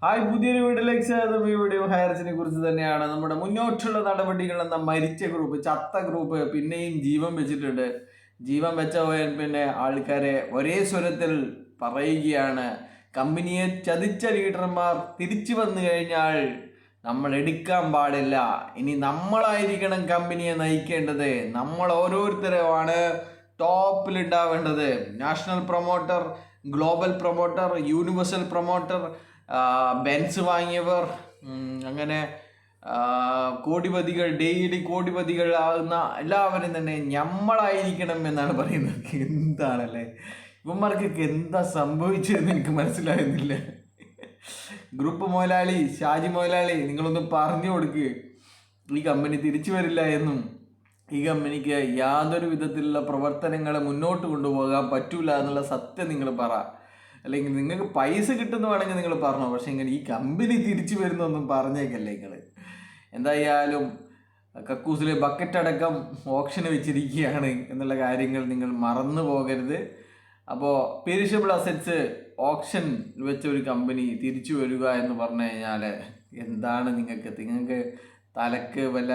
Hi, പുതിയൊരു വീഡിയോയിലേക്ക് സ്വാഗതം. ഈ വീഡിയോ ഹയർസിനെ കുറിച്ച് തന്നെയാണ്. നമ്മുടെ മുന്നോട്ടുള്ള നടപടികൾ എന്ന മരിച്ച ഗ്രൂപ്പ്, ചത്ത ഗ്രൂപ്പ് പിന്നെയും ജീവൻ വെച്ചിട്ടുണ്ട്. ജീവൻ വെച്ച പോയാൽ പിന്നെ ആൾക്കാരെ ഒരേ സ്വരത്തിൽ പറയുകയാണ്, കമ്പനിയെ ചതിച്ച ലീഡർമാർ തിരിച്ചു വന്നു കഴിഞ്ഞാൽ നമ്മൾ എടുക്കാൻ പാടില്ല. ഇനി നമ്മളായിരിക്കണം കമ്പനിയെ നയിക്കേണ്ടത്. നമ്മൾ ഓരോരുത്തരുമാണ് ടോപ്പിലുണ്ടാവേണ്ടത്. National promoter, global promoter, universal promoter, Benz വാങ്ങിയവർ, അങ്ങനെ കോടിപതികൾ, ഡെയിലി കോടിപതികൾ ആകുന്ന എല്ലാവരും തന്നെ നമ്മളായിരിക്കണം എന്നാണ് പറയുന്നത്. എന്താണല്ലേ ഇവന്മാർക്കൊക്കെ എന്താ സംഭവിച്ചതെന്ന് എനിക്ക് മനസ്സിലാകുന്നില്ല. ഗ്രൂപ്പ് മുതലാളി, ഷാജി മുതലാളി, നിങ്ങളൊന്ന് പറഞ്ഞു കൊടുക്ക്, ഈ കമ്പനി തിരിച്ചു വരില്ല എന്നും ഈ കമ്പനിക്ക് യാതൊരു വിധത്തിലുള്ള പ്രവർത്തനങ്ങൾ മുന്നോട്ട് കൊണ്ടുപോകാൻ പറ്റൂല എന്നുള്ള സത്യം നിങ്ങൾ പറ. അല്ലെങ്കിൽ നിങ്ങൾക്ക് പൈസ കിട്ടുന്ന വേണമെങ്കിൽ നിങ്ങൾ പറഞ്ഞോ, പക്ഷെ ഇങ്ങനെ ഈ കമ്പനി തിരിച്ചു വരുന്നൊന്നും പറഞ്ഞേക്കല്ലേ നിങ്ങൾ. എന്തായാലും കക്കൂസിൽ ബക്കറ്റ് അടക്കം ഓപ്ഷന് വെച്ചിരിക്കുകയാണ് എന്നുള്ള കാര്യങ്ങൾ നിങ്ങൾ മറന്നു പോകരുത്. അപ്പോൾ പെരിഷബിൾ അസറ്റ്സ് ഓപ്ഷൻ വെച്ച ഒരു കമ്പനി തിരിച്ചു വരിക എന്ന് പറഞ്ഞു കഴിഞ്ഞാൽ എന്താണ് നിങ്ങൾക്ക് തലക്ക് വല്ല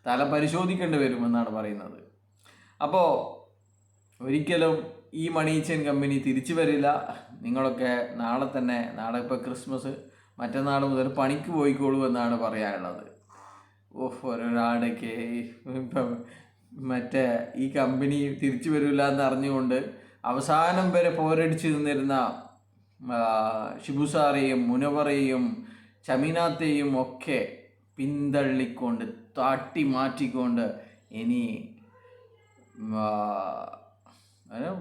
തല പരിശോധിക്കേണ്ടി വരുമെന്നാണ് പറയുന്നത്. അപ്പോൾ ഒരിക്കലും ഈ മണി ചെയിൻ കമ്പനി തിരിച്ചു വരില്ല. നിങ്ങളൊക്കെ നാളെ ഇപ്പോൾ ക്രിസ്മസ്, മറ്റന്നാൾ മുതൽ പണിക്ക് പോയിക്കോളൂ എന്നാണ് പറയാനുള്ളത്. ഒരാടൊക്കെ ഇപ്പം ഈ കമ്പനി തിരിച്ചു വരില്ല എന്ന് അറിഞ്ഞുകൊണ്ട് അവസാനം വരെ പോരടിച്ച് നിന്നിരുന്ന ഷിബുസാറേയും മുനവറേയും ഷമീനാത്തെയും ഒക്കെ പിന്തള്ളിക്കൊണ്ട് താട്ടി മാറ്റിക്കൊണ്ട് ഇനി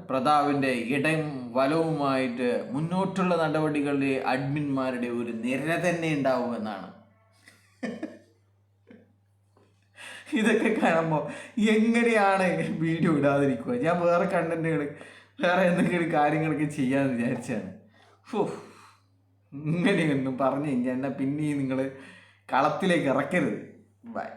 പ്രതാപിൻ്റെ ഇടം വലവുമായിട്ട് മുന്നോട്ടുള്ള നടപടികളിൽ അഡ്മിന്മാരുടെ ഒരു നിര തന്നെ ഉണ്ടാവുമെന്നാണ്. ഇതൊക്കെ കാണുമ്പോൾ എങ്ങനെയാണ് വീഡിയോ ഇടാതിരിക്കുക? ഞാൻ വേറെ കണ്ടന്റുകൾ, വേറെ എന്തെങ്കിലും കാര്യങ്ങളൊക്കെ ചെയ്യാമെന്ന് വിചാരിച്ചാണ്. ഇങ്ങനെയൊന്നും പറഞ്ഞു കഴിഞ്ഞാൽ എന്നാൽ പിന്നെയും നിങ്ങൾ കളത്തിലേക്ക് ഇറക്കരുത്. ബൈ.